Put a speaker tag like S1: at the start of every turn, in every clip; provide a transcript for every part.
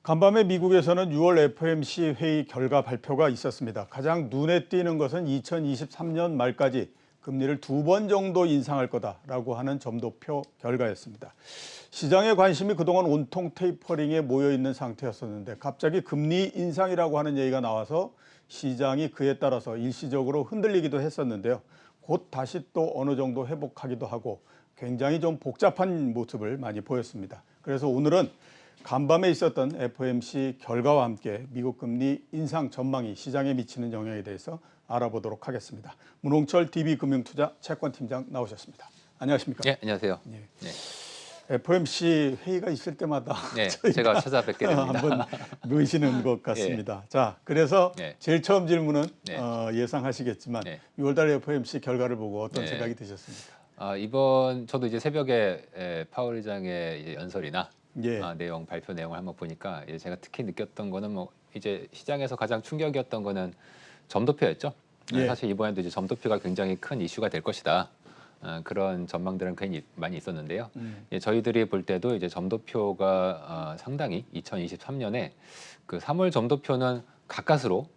S1: 간밤에 미국에서는 6월 FOMC 회의 결과 발표가 있었습니다. 가장 눈에 띄는 것은 2023년 말까지 금리를 2번 정도 인상할 거다라고 하는 점도표 결과였습니다. 시장의 관심이 그동안 온통 테이퍼링에 모여 있는 상태였었는데 갑자기 금리 인상이라고 하는 얘기가 나와서 시장이 그에 따라서 일시적으로 흔들리기도 했었는데요. 곧 다시 또 어느 정도 회복하기도 하고 굉장히 좀 복잡한 모습을 많이 보였습니다. 그래서 오늘은 간밤에 있었던 FOMC 결과와 함께 미국 금리 인상 전망이 시장에 미치는 영향에 대해서 알아보도록 하겠습니다. 문홍철 DB금융투자 채권팀장 나오셨습니다. 안녕하십니까?
S2: 네, 안녕하세요.
S1: 예.
S2: 네.
S1: FOMC 회의가 있을 때마다
S2: 네, 제가 찾아뵙게 됩니다.
S1: 한번 모이시는 것 같습니다. 자, 그래서
S2: 네.
S1: 제일 처음 질문은
S2: 네.
S1: 예상하시겠지만
S2: 네.
S1: 6월달 FOMC 결과를 보고 어떤
S2: 네.
S1: 생각이 드셨습니까?
S2: 이번 저도 이제 새벽에 파월 의장의 이제 연설이나
S1: 예.
S2: 내용 발표 내용을 한번 보니까 이제 제가 특히 느꼈던 거는 뭐 이제 시장에서 가장 충격이었던 거는 점도표였죠.
S1: 예.
S2: 사실 이번에도 이제 점도표가 굉장히 큰 이슈가 될 것이다. 그런 전망들은 괜히 많이 있었는데요. 저희들이 볼 때도 이제 점도표가 상당히 2023년에 그 3월 점도표는 가까스로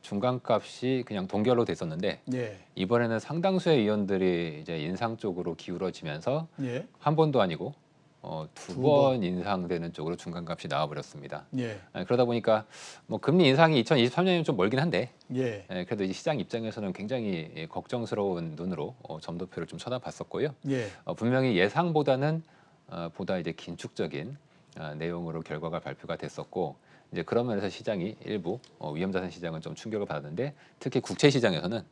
S2: 중간값이 그냥 동결로 됐었는데
S1: 예.
S2: 이번에는 상당수의 위원들이 이제 인상 쪽으로 기울어지면서
S1: 예.
S2: 한 번도 아니고 두
S1: 두
S2: 번 인상되는 쪽으로 중간값이 나와버렸습니다.
S1: 예.
S2: 그러다 보니까 뭐 금리 인상이 2023년이면 좀 멀긴 한데
S1: 예.
S2: 그래도 이제 시장 입장에서는 굉장히 걱정스러운 눈으로 점도표를 좀 쳐다봤었고요.
S1: 예.
S2: 분명히 예상보다는 보다 이제 긴축적인 내용으로 결과가 발표가 됐었고 이제 그런 면에서 시장이 일부 위험자산 시장은 좀 충격을 받았는데 특히 국채 시장에서는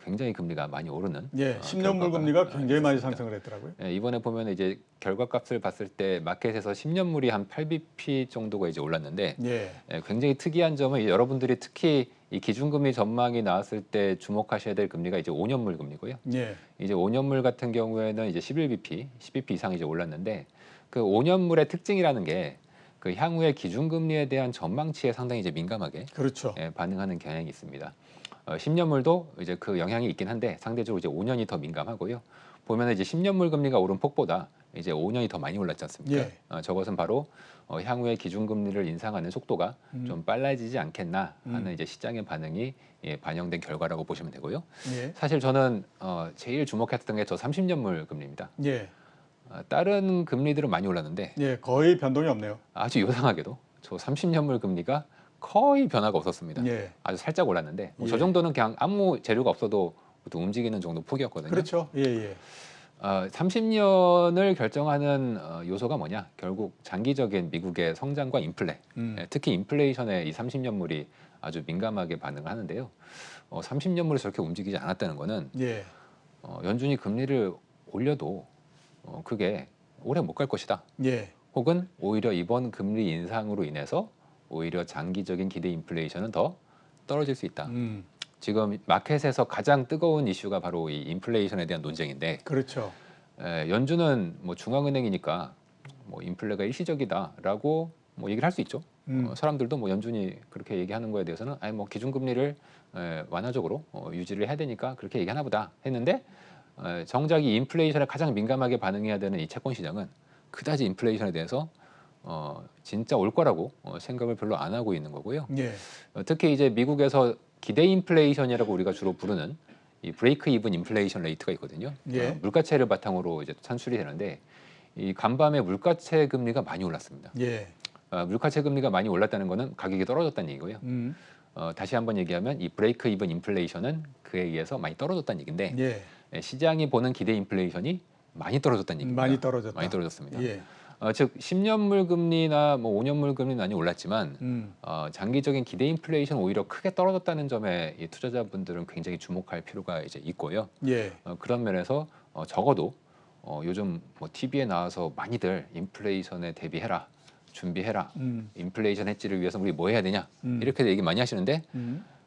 S2: 굉장히 금리가 많이 오르는
S1: 예. 10년물 금리가 굉장히 많이
S2: 있었습니다.
S1: 상승을 했더라고요.
S2: 이번에 보면 이제 결과값을 봤을 때 마켓에서 10년물이 한 8bp 정도가 이제 올랐는데
S1: 예.
S2: 굉장히 특이한 점은 여러분들이 특히 이 기준금리 전망이 나왔을 때 주목하셔야 될 금리가 이제 5년물 금리고요.
S1: 예.
S2: 이제 5년물 같은 경우에는 이제 11bp, 10bp 이상 이제 올랐는데 그 5년물의 특징이라는 게 그 향후의 기준금리에 대한 전망치에 상당히 이제 민감하게
S1: 그렇죠.
S2: 반응하는 경향이 있습니다. 10년물도 이제 그 영향이 있긴 한데 상대적으로 이제 5년이 더 민감하고요. 보면 이제 10년물 금리가 오른 폭보다 이제 5년이 더 많이 올랐지 않습니까?
S1: 예.
S2: 저것은 바로 향후의 기준금리를 인상하는 속도가 좀 빨라지지 않겠나 하는 이제 시장의 반응이 반영된 결과라고 보시면 되고요.
S1: 예.
S2: 사실 저는 제일 주목했던 게 저 30년물 금리입니다.
S1: 예.
S2: 다른 금리들은 많이 올랐는데
S1: 예. 거의 변동이 없네요.
S2: 아주 요상하게도 저 30년물 금리가 거의 변화가 없었습니다.
S1: 예.
S2: 아주 살짝 올랐는데
S1: 예.
S2: 저 정도는 그냥 아무 재료가 없어도 보통 움직이는 정도 폭이었거든요.
S1: 그렇죠. 예. 예.
S2: 30년을 결정하는 요소가 뭐냐? 결국 장기적인 미국의 성장과 인플레, 특히 인플레이션에 이 30년물이 아주 민감하게 반응을 하는데요. 30년물이 저렇게 움직이지 않았다는 거는
S1: 예.
S2: 연준이 금리를 올려도 그게 오래 못 갈 것이다.
S1: 예.
S2: 혹은 오히려 이번 금리 인상으로 인해서 오히려 장기적인 기대 인플레이션은 더 떨어질 수 있다. 지금 마켓에서 가장 뜨거운 이슈가 바로 이 인플레이션에 대한 논쟁인데
S1: 그렇죠.
S2: 연준은 뭐 중앙은행이니까 뭐 인플레가 일시적이다라고 뭐 얘기를 할 수 있죠. 사람들도 뭐 연준이 그렇게 얘기하는 거에 대해서는 아니 뭐 기준금리를 완화적으로 유지를 해야 되니까 그렇게 얘기하나 보다 했는데 정작 이 인플레이션에 가장 민감하게 반응해야 되는 이 채권 시장은 그다지 인플레이션에 대해서 진짜 올 거라고 생각을 별로 안 하고 있는 거고요.
S1: 예.
S2: 특히 이제 미국에서 기대 인플레이션이라고 우리가 주로 부르는 이 브레이크 이븐 인플레이션 레이트가 있거든요.
S1: 예.
S2: 물가채를 바탕으로 이제 산출이 되는데 이 간밤에 물가채 금리가 많이 올랐습니다.
S1: 예.
S2: 물가채 금리가 많이 올랐다는 거는 가격이 떨어졌다는 얘기고요. 다시 한번 얘기하면 이 브레이크 이븐 인플레이션은 그에 의해서 많이 떨어졌다는 얘기인데
S1: 예.
S2: 시장이 보는 기대 인플레이션이 많이 떨어졌다는 얘기입니다.
S1: 많이 떨어졌다.
S2: 많이 떨어졌습니다.
S1: 예.
S2: 즉 10년물 금리나 뭐 5년물 금리는 많이 올랐지만 장기적인 기대 인플레이션 오히려 크게 떨어졌다는 점에 이 투자자분들은 굉장히 주목할 필요가 이제 있고요.
S1: 예.
S2: 그런 면에서 적어도 요즘 뭐 TV에 나와서 많이들 인플레이션에 대비해라, 준비해라, 인플레이션 해지를 위해서 우리 뭐 해야 되냐 이렇게 얘기 많이 하시는데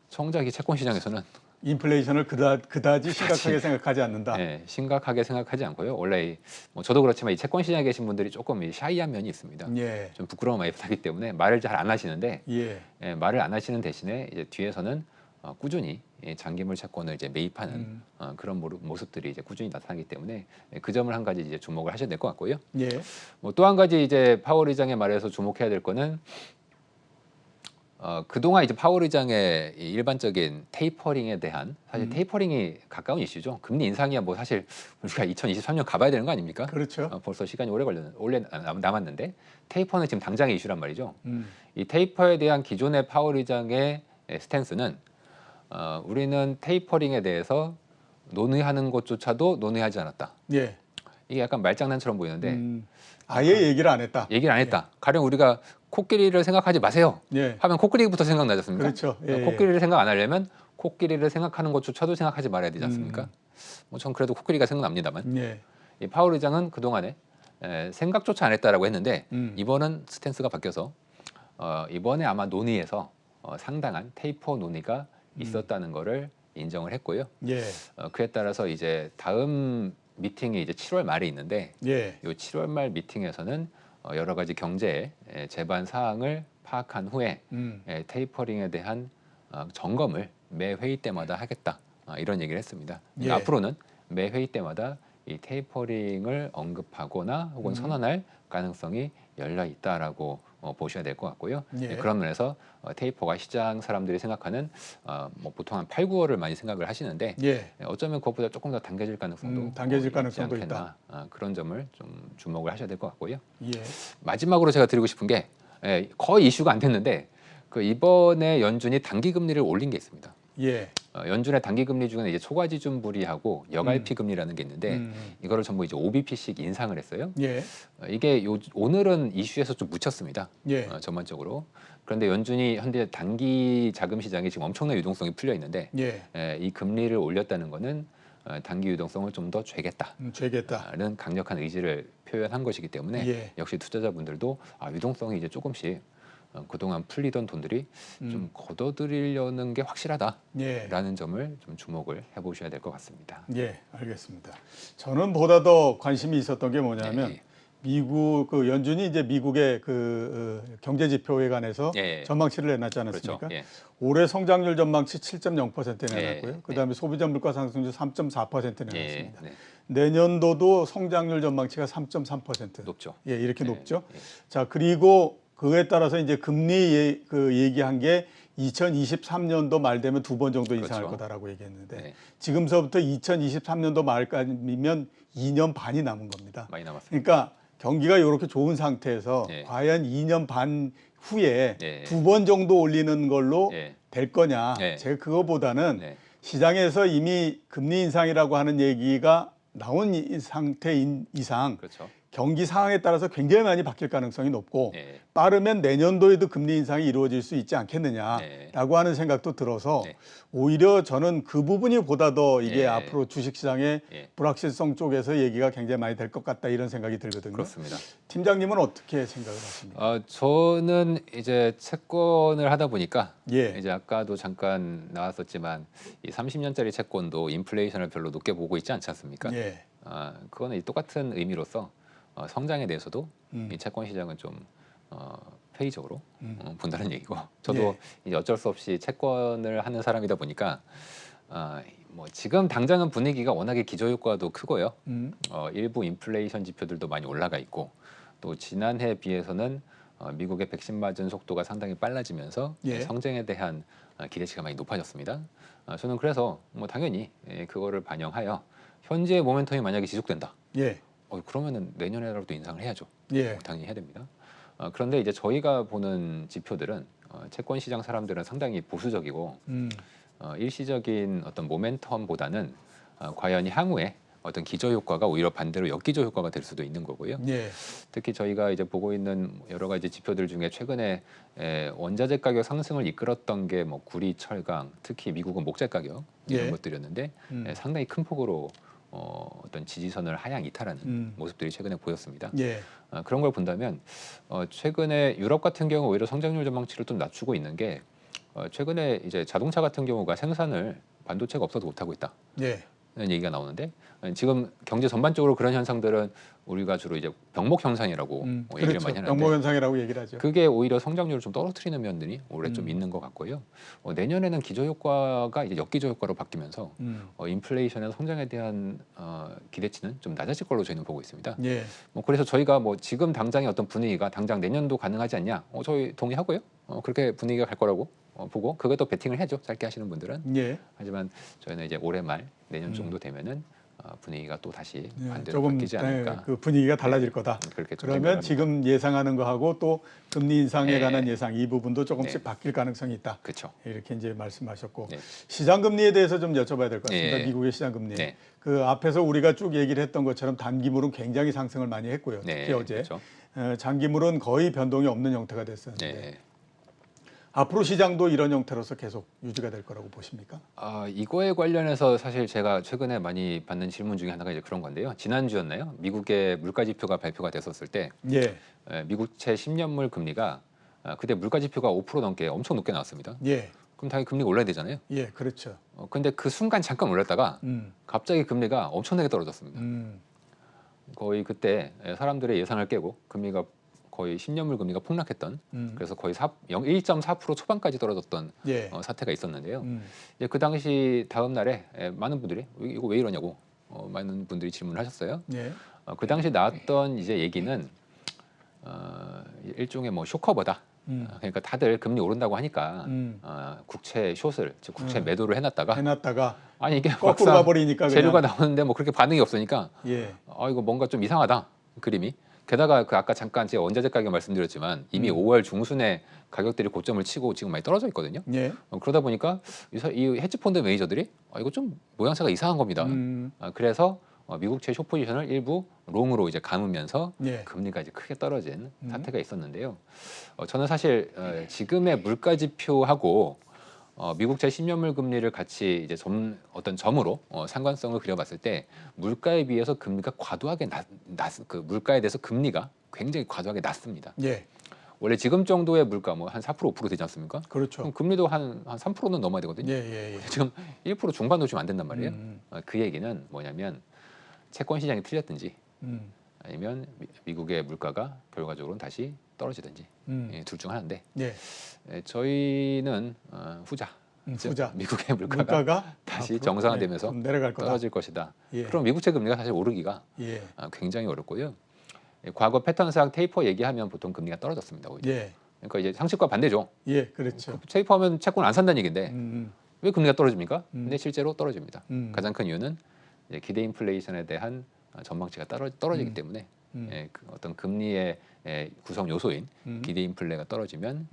S2: 정작 이 채권 시장에서는
S1: 인플레이션을 그다지 심각하게 생각하지 않는다.
S2: 네, 심각하게 생각하지 않고요. 원래 뭐 저도 그렇지만 이 채권 시장에 계신 분들이 조금 샤이한 면이 있습니다.
S1: 예.
S2: 좀 부끄러움 많이 타기 때문에 말을 잘 안 하시는데
S1: 예.
S2: 말을 안 하시는 대신에 이제 뒤에서는 꾸준히 이 장기물 채권을 이제 매입하는 그런 모습들이 이제 꾸준히 나타나기 때문에 그 점을 한 가지 이제 주목을 하셔야 될 것 같고요.
S1: 예.
S2: 뭐 또 한 가지 이제 파월 의장의 말에서 주목해야 될 거는 그동안 이제 파월 의장의 이 일반적인 테이퍼링에 대한 사실 테이퍼링이 가까운 이슈죠. 금리 인상이야 뭐 사실 우리가 2023년 가봐야 되는 거 아닙니까?
S1: 그렇죠.
S2: 벌써 시간이 오래 남았는데 테이퍼는 지금 당장의 이슈란 말이죠. 이 테이퍼에 대한 기존의 파월 의장의 스탠스는 우리는 테이퍼링에 대해서 논의하는 것조차도 논의하지 않았다.
S1: 예.
S2: 이게 약간 말장난처럼 보이는데
S1: 아예 얘기를 안 했다.
S2: 얘기를 안 했다. 가령 우리가 코끼리를 생각하지 마세요.
S1: 예.
S2: 하면 코끼리부터 생각나지 않습니까?
S1: 그렇죠. 예,
S2: 코끼리를 생각 안 하려면 코끼리를 생각하는 것조차도 생각하지 말아야 되지 않습니까? 뭐 전 그래도 코끼리가 생각납니다만
S1: 예.
S2: 이 파월 의장은 그동안에 생각조차 안 했다라고 했는데 이번은 스탠스가 바뀌어서 이번에 아마 논의에서 상당한 테이퍼 논의가 있었다는 거를 인정을 했고요.
S1: 예.
S2: 그에 따라서 이제 다음 미팅이 이제 7월 말에 있는데
S1: 예.
S2: 이 7월 말 미팅에서는 여러 가지 경제 제반 사항을 파악한 후에 테이퍼링에 대한 점검을 매 회의 때마다 하겠다 이런 얘기를 했습니다. 그러니까
S1: 예.
S2: 앞으로는 매 회의 때마다 이 테이퍼링을 언급하거나 혹은 선언할 가능성이 열려 있다라고 보셔야 될 것 같고요.
S1: 예.
S2: 그런 면에서 테이퍼가 시장 사람들이 생각하는 뭐 보통 한 8, 9월을 많이 생각을 하시는데
S1: 예.
S2: 어쩌면 그것보다 조금 더 당겨질 가능성도
S1: 당겨질
S2: 있지
S1: 가능성도
S2: 않겠나. 그런 점을 좀 주목을 하셔야 될 것 같고요.
S1: 예.
S2: 마지막으로 제가 드리고 싶은 게 거의 이슈가 안 됐는데 그 이번에 연준이 단기 금리를 올린 게 있습니다.
S1: 예.
S2: 연준의 단기 금리 중에는 이제 초과지준 불이하고 여갈피 금리라는 게 있는데 이거를 전부 이제 5bp씩 인상을 했어요.
S1: 예.
S2: 이게 오늘은 이슈에서 좀 묻혔습니다.
S1: 예.
S2: 전반적으로. 그런데 연준이 현재 단기 자금 시장에 지금 엄청난 유동성이 풀려 있는데
S1: 예.
S2: 이 금리를 올렸다는 거는 단기 유동성을 좀 더 죄겠다.
S1: 죄겠다.
S2: 라는 강력한 의지를 표현한 것이기 때문에
S1: 예.
S2: 역시 투자자분들도 유동성이 이제 조금씩 그동안 풀리던 돈들이 좀 걷어들이려는 게 확실하다라는
S1: 예.
S2: 점을 좀 주목을 해보셔야 될 것 같습니다.
S1: 예, 알겠습니다. 저는 보다 더 관심이 있었던 게 뭐냐면
S2: 예.
S1: 미국 그 연준이 이제 미국의 그 경제 지표에 관해서
S2: 예.
S1: 전망치를 내놨지 않았습니까?
S2: 그렇죠. 예.
S1: 올해 성장률 전망치 7.0%
S2: 예.
S1: 내놨고요. 그다음에 소비자 물가 상승률 3.4%
S2: 예.
S1: 내놨습니다.
S2: 네.
S1: 내년도도 성장률 전망치가 3.3%.
S2: 높죠.
S1: 예, 이렇게
S2: 예.
S1: 높죠.
S2: 예.
S1: 자, 그리고 그에 따라서 이제 금리 그 얘기한 게 2023년도 말 되면 2번 정도 인상할
S2: 그렇죠.
S1: 거다라고 얘기했는데
S2: 네.
S1: 지금서부터 2023년도 말까지면 2년 반이 남은 겁니다.
S2: 많이 남았습니다.
S1: 그러니까 경기가 이렇게 좋은 상태에서
S2: 예.
S1: 과연 2년 반 후에
S2: 예.
S1: 2번 정도 올리는 걸로
S2: 예.
S1: 될 거냐.
S2: 예.
S1: 제가 그거보다는
S2: 네.
S1: 시장에서 이미 금리 인상이라고 하는 얘기가 나온 상태인 이상
S2: 그렇죠.
S1: 경기 상황에 따라서 굉장히 많이 바뀔 가능성이 높고
S2: 예.
S1: 빠르면 내년도에도 금리 인상이 이루어질 수 있지 않겠느냐라고
S2: 네.
S1: 하는 생각도 들어서
S2: 네.
S1: 오히려 저는 그 부분이 보다 더 이게
S2: 예.
S1: 앞으로 주식시장의
S2: 예.
S1: 불확실성 쪽에서 얘기가 굉장히 많이 될 것 같다 이런 생각이 들거든요.
S2: 그렇습니다.
S1: 팀장님은 어떻게 생각을 하십니까?
S2: 저는 이제 채권을 하다 보니까
S1: 예.
S2: 이제 아까도 잠깐 나왔었지만 이 30년짜리 채권도 인플레이션을 별로 높게 보고 있지 않지 않습니까?
S1: 예.
S2: 그거는 이 똑같은 의미로서 성장에 대해서도
S1: 음.
S2: 이 채권 시장은 좀 회의적으로 본다는 얘기고 저도 이제 어쩔 수 없이 채권을 하는 사람이다 보니까 뭐 지금 당장은 분위기가 워낙에 기저효과도 크고요. 일부 인플레이션 지표들도 많이 올라가 있고 또 지난해에 비해서는 미국의 백신 맞은 속도가 상당히 빨라지면서
S1: 예.
S2: 성장에 대한 기대치가 많이 높아졌습니다. 저는 그래서 뭐 당연히 그거를 반영하여 현재의 모멘텀이 만약에 지속된다.
S1: 예.
S2: 그러면은 내년에라도 인상을 해야죠.
S1: 예.
S2: 당연히 해야 됩니다. 그런데 이제 저희가 보는 지표들은 채권 시장 사람들은 상당히 보수적이고 일시적인 어떤 모멘텀보다는 과연 향후에 어떤 기저 효과가 오히려 반대로 역기저 효과가 될 수도 있는 거고요.
S1: 예.
S2: 특히 저희가 이제 보고 있는 여러 가지 지표들 중에 최근에 원자재 가격 상승을 이끌었던 게 뭐 구리, 철강, 특히 미국은 목재 가격 이런
S1: 예.
S2: 것들이었는데 상당히 큰 폭으로 어떤 지지선을 하향 이탈하는 모습들이 최근에 보였습니다.
S1: 예.
S2: 그런 걸 본다면 최근에 유럽 같은 경우 오히려 성장률 전망치를 좀 낮추고 있는 게 최근에 이제 자동차 같은 경우가 생산을 반도체가 없어서 못 하고 있다.
S1: 예.
S2: 얘기가 나오는데 지금 경제 전반적으로 그런 현상들은 우리가 주로 이제 병목 현상이라고 얘기를
S1: 그렇죠.
S2: 많이 하는데
S1: 병목 현상이라고 얘기를 하죠.
S2: 그게 오히려 성장률을 좀 떨어뜨리는 면들이 올해 좀
S1: 음.
S2: 있는 것 같고요. 내년에는 기저 효과가 이제 역기저 효과로 바뀌면서 인플레이션의 성장에 대한 기대치는 좀 낮아질 걸로 저희는 보고 있습니다.
S1: 예.
S2: 뭐 그래서 저희가 뭐 지금 당장의 어떤 분위기가 당장 내년도 가능하지 않냐? 저희 동의하고요. 그렇게 분위기가 갈 거라고 보고 그게 또 베팅을 해죠. 짧게 하시는 분들은.
S1: 예.
S2: 하지만 저희는 이제 올해 말 내년 정도 되면은 분위기가 또 다시
S1: 예,
S2: 반대로
S1: 조금
S2: 바뀌지 않을까.
S1: 그 분위기가 달라질 거다.
S2: 그렇게 좀
S1: 그러면
S2: 생각합니다.
S1: 지금 예상하는 거하고 또 금리 인상에
S2: 네.
S1: 관한 예상 이 부분도 조금씩
S2: 네.
S1: 바뀔 가능성이 있다.
S2: 그렇죠.
S1: 이렇게 이제 말씀하셨고
S2: 네.
S1: 시장 금리에 대해서 좀 여쭤봐야 될 것 같습니다.
S2: 네.
S1: 미국의 시장 금리.
S2: 네.
S1: 그 앞에서 우리가 쭉 얘기를 했던 것처럼 단기물은 굉장히 상승을 많이 했고요. 특히
S2: 네,
S1: 어제
S2: 그렇죠.
S1: 장기물은 거의 변동이 없는 형태가 됐었는데
S2: 네.
S1: 앞으로 시장도 이런 형태로서 계속 유지가 될 거라고 보십니까?
S2: 이거에 관련해서 사실 제가 최근에 많이 받는 질문 중에 하나가 이제 그런 건데요. 지난주였나요? 미국의 물가 지표가 발표가 됐었을 때
S1: 예,
S2: 미국채 10년물 금리가 그때 물가 지표가 5% 넘게 엄청 높게 나왔습니다.
S1: 예,
S2: 그럼 당연히 금리가 올라야 되잖아요.
S1: 예, 그렇죠.
S2: 근데 그 순간 잠깐 올랐다가 갑자기 금리가 엄청나게 떨어졌습니다. 거의 그때 사람들의 예상을 깨고 금리가 거의 10년물 금리가 폭락했던 그래서 거의 1.4% 초반까지 떨어졌던
S1: 예,
S2: 사태가 있었는데요. 이제 그 당시 다음 날에 많은 분들이 이거 왜 이러냐고 많은 분들이 질문을 하셨어요.
S1: 예,
S2: 그 당시 나왔던 이제 얘기는 일종의 뭐 쇼커버다. 그러니까 다들 금리 오른다고 하니까 국채 숏을 즉 국채 매도를 해놨다가
S1: 해놨다가
S2: 아니 이게
S1: 거꾸로
S2: 막상
S1: 가버리니까
S2: 재료가
S1: 그냥
S2: 나오는데 뭐 그렇게 반응이 없으니까
S1: 예,
S2: 이거 뭔가 좀 이상하다 그림이. 게다가 그 아까 잠깐 제가 원자재 가격 말씀드렸지만 이미 5월 중순에 가격들이 고점을 치고 지금 많이 떨어져 있거든요.
S1: 예,
S2: 그러다 보니까 이 헤지펀드 매니저들이 이거 좀 모양새가 이상한 겁니다. 그래서 미국채 숏 포지션을 일부 롱으로 이제 감으면서
S1: 예,
S2: 금리가 이제 크게 떨어진 사태가 있었는데요. 저는 사실 지금의 물가 지표하고 미국채 10년물 금리를 같이 이제 어떤 점으로 상관성을 그려봤을 때 물가에 비해서 금리가 과도하게 그 물가에 대해서 금리가 굉장히 과도하게 낮습니다.
S1: 예,
S2: 원래 지금 정도의 물가 뭐 한 4% 5% 되지 않습니까?
S1: 그렇죠.
S2: 그럼 금리도 한 3%는 넘어야 되거든요.
S1: 예, 예, 예.
S2: 지금 1% 중반도 주면 안 된단 말이에요. 그 얘기는 뭐냐면 채권 시장이 틀렸든지 아니면 미국의 물가가 결과적으로는 다시 떨어지든지 둘 중 하나인데
S1: 예,
S2: 저희는 후자. 즉,
S1: 후자.
S2: 미국의 물가가
S1: 물가가
S2: 다시
S1: 앞으로,
S2: 정상화되면서
S1: 좀 내려갈 거다.
S2: 떨어질 것이다.
S1: 예.
S2: 그럼 미국채 금리가 사실 오르기가
S1: 예,
S2: 굉장히 어렵고요. 과거 패턴상 테이퍼 얘기하면 보통 금리가 떨어졌습니다. 오히려.
S1: 예,
S2: 그러니까 이제 상식과 반대죠.
S1: 예, 그렇죠.
S2: 테이퍼하면 채권 안 산다는 얘기인데 왜 금리가 떨어집니까? 근데 실제로 떨어집니다.
S1: 음.
S2: 가장 큰 이유는 이제 기대 인플레이션에 대한 전망치가 떨어지기 때문에 그 어떤 금리의 구성 요소인 기대 인플레가 떨어지면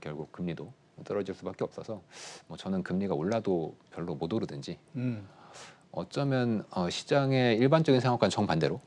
S2: 결국 금리도 떨어질 수밖에 없어서 뭐 저는 금리가 올라도 별로 못 오르든지 어쩌면 시장의 일반적인 생각과는 정반대로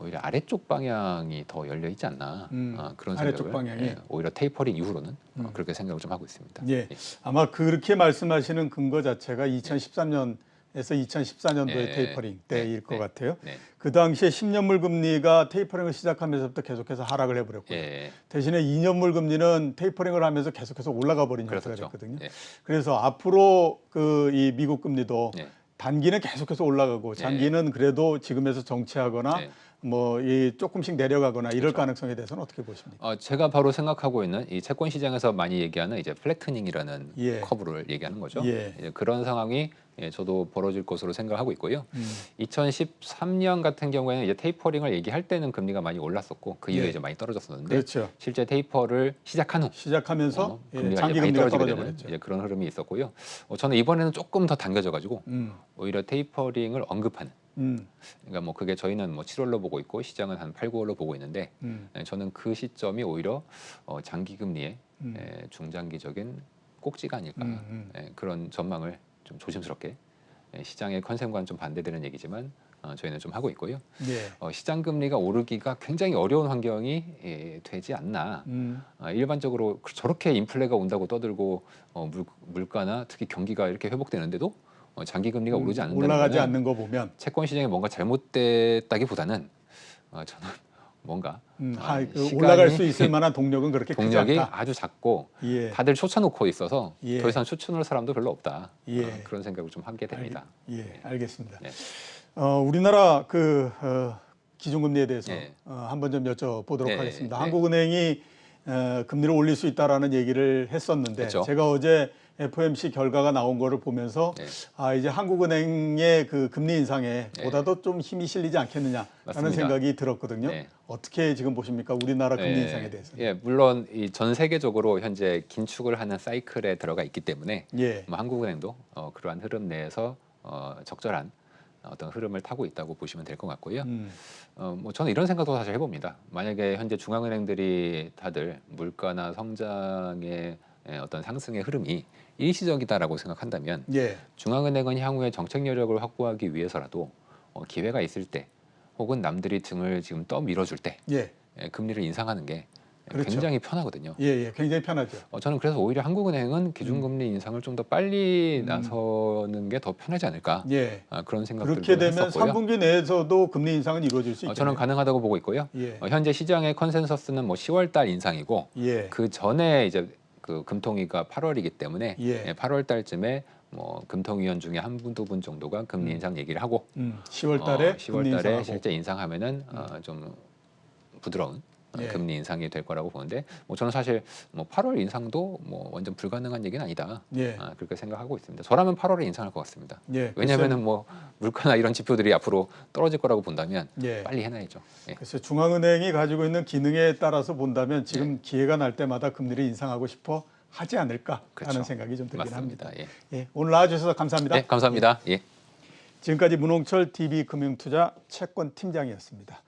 S2: 오히려 아래쪽 방향이 더 열려 있지 않나 그런
S1: 아래쪽
S2: 생각을
S1: 방향이?
S2: 오히려 테이퍼링 이후로는 그렇게 생각을 좀 하고 있습니다.
S1: 예, 아마 그렇게 말씀하시는 근거 자체가 2013년에서 2014년도의
S2: 예,
S1: 테이퍼링 때일 것 같아요.
S2: 네.
S1: 그 당시에 10년물 금리가 테이퍼링을 시작하면서부터 계속해서 하락을 해버렸고요.
S2: 예.
S1: 대신에 2년물 금리는 테이퍼링을 하면서 계속해서 올라가 버린 형태가
S2: 그렇죠.
S1: 됐거든요.
S2: 예.
S1: 그래서 앞으로 그 이 미국 금리도
S2: 예.
S1: 단기는 계속해서 올라가고 장기는 그래도 지금에서 정체하거나
S2: 예.
S1: 뭐 이 조금씩 내려가거나 이럴 가능성에 대해서는 어떻게 보십니까?
S2: 제가 바로 생각하고 있는 이 채권 시장에서 많이 얘기하는 이제 플래트닝이라는
S1: 예.
S2: 커브를 얘기하는 거죠.
S1: 예.
S2: 이제 그런 상황이 저도 벌어질 것으로 생각하고 있고요. 2013년 같은 경우에는 이제 테이퍼링을 얘기할 때는 금리가 많이 올랐었고 그 이후에
S1: 예.
S2: 이제 많이 떨어졌었는데
S1: 그렇죠.
S2: 실제 테이퍼를 시작한 후
S1: 시작하면서
S2: 금리가
S1: 장기
S2: 이제 많이
S1: 금리가
S2: 떨어지게
S1: 떨어져
S2: 되는
S1: 버렸죠.
S2: 이제 그런 흐름이 있었고요. 저는 이번에는 조금 더 당겨져가지고 오히려 테이퍼링을 언급하는. 그러니까 뭐 그게 저희는 뭐 7월로 보고 있고 시장은 한 8, 9월로 보고 있는데 저는 그 시점이 오히려 장기 금리의 중장기적인 꼭지가 아닐까 그런 전망을 좀 조심스럽게 시장의 컨센과는 좀 반대되는 얘기지만 저희는 좀 하고 있고요.
S1: 예.
S2: 시장 금리가 오르기가 굉장히 어려운 환경이 되지 않나. 일반적으로 저렇게 인플레가 온다고 떠들고 물가나 특히 경기가 이렇게 회복되는데도 장기 금리가 오르지 않는다는
S1: 올라가지
S2: 거는
S1: 않는 거 보면
S2: 채권 시장에 뭔가 잘못됐다기보다는 저는 뭔가
S1: 그 올라갈 수 있을 만한 동력은 그렇게 크지
S2: 동력이
S1: 않다.
S2: 아주 작고
S1: 예.
S2: 다들 쫓아놓고 있어서
S1: 예.
S2: 더 이상 쫓아놓을 사람도 별로 없다.
S1: 예.
S2: 그런 생각을 좀 하게 됩니다.
S1: 알겠습니다.
S2: 네.
S1: 우리나라 기준금리에 대해서
S2: 네.
S1: 한번 좀 여쭤보도록
S2: 네.
S1: 하겠습니다.
S2: 네.
S1: 한국은행이 금리를 올릴 수 있다라는 얘기를 했었는데
S2: 그렇죠.
S1: 제가 어제 FOMC 결과가 나온 거를 보면서
S2: 네.
S1: 이제 한국은행의 그 금리 인상에
S2: 네.
S1: 보다도 좀 힘이 실리지 않겠느냐라는
S2: 맞습니다.
S1: 생각이 들었거든요.
S2: 네.
S1: 어떻게 지금 보십니까? 우리나라 금리 인상에 대해서.
S2: 예, 물론 이 전 세계적으로 현재 긴축을 하는 사이클에 들어가 있기 때문에
S1: 예.
S2: 뭐 한국은행도 그러한 흐름 내에서 적절한 어떤 흐름을 타고 있다고 보시면 될 것 같고요. 뭐 저는 이런 생각도 사실 해봅니다. 만약에 현재 중앙은행들이 다들 물가나 성장의 어떤 상승의 흐름이 일시적이다라고 생각한다면
S1: 예.
S2: 중앙은행은 향후에 정책 여력을 확보하기 위해서라도 기회가 있을 때 혹은 남들이 등을 지금 떠밀어줄 때
S1: 예.
S2: 금리를 인상하는 게
S1: 그렇죠.
S2: 굉장히 편하거든요.
S1: 예, 굉장히 편하죠.
S2: 저는 그래서 오히려 한국은행은 기준금리 인상을 좀 더 빨리 나서는 게 더 편하지 않을까
S1: 예.
S2: 그런 생각들도
S1: 그렇게 되면
S2: 했었고요.
S1: 3분기 내에서도 금리 인상은 이루어질 수 있겠네요.
S2: 저는 가능하다고 보고 있고요.
S1: 예.
S2: 현재 시장의 컨센서스는 뭐 10월달 인상이고
S1: 예.
S2: 그 전에 이제 그 금통위가 8월이기 때문에
S1: 예.
S2: 8월달쯤에 뭐 금통위원 중에 한 분, 두 분 정도가 금리 인상 얘기를 하고
S1: 10월달에 금리
S2: 10월달에
S1: 인상하고.
S2: 실제 인상하면은 좀 부드러운
S1: 예.
S2: 금리 인상이 될 거라고 보는데 뭐 저는 사실 뭐 8월 인상도 뭐 완전 불가능한 얘기는 아니다.
S1: 예.
S2: 그렇게 생각하고 있습니다. 저라면 8월에 인상할 것 같습니다.
S1: 예.
S2: 왜냐하면은 뭐 물가나 이런 지표들이 앞으로 떨어질 거라고 본다면
S1: 예.
S2: 빨리 해놔야죠. 예.
S1: 그래서 중앙은행이 가지고 있는 기능에 따라서 본다면 지금 기회가 날 때마다 금리를 인상하고 싶어 하지 않을까
S2: 그렇죠.
S1: 하는 생각이 좀 들긴
S2: 맞습니다.
S1: 합니다.
S2: 예.
S1: 예. 오늘 나와주셔서 감사합니다.
S2: 네, 감사합니다. 예.
S1: 지금까지 문홍철 DB금융투자 채권팀장이었습니다.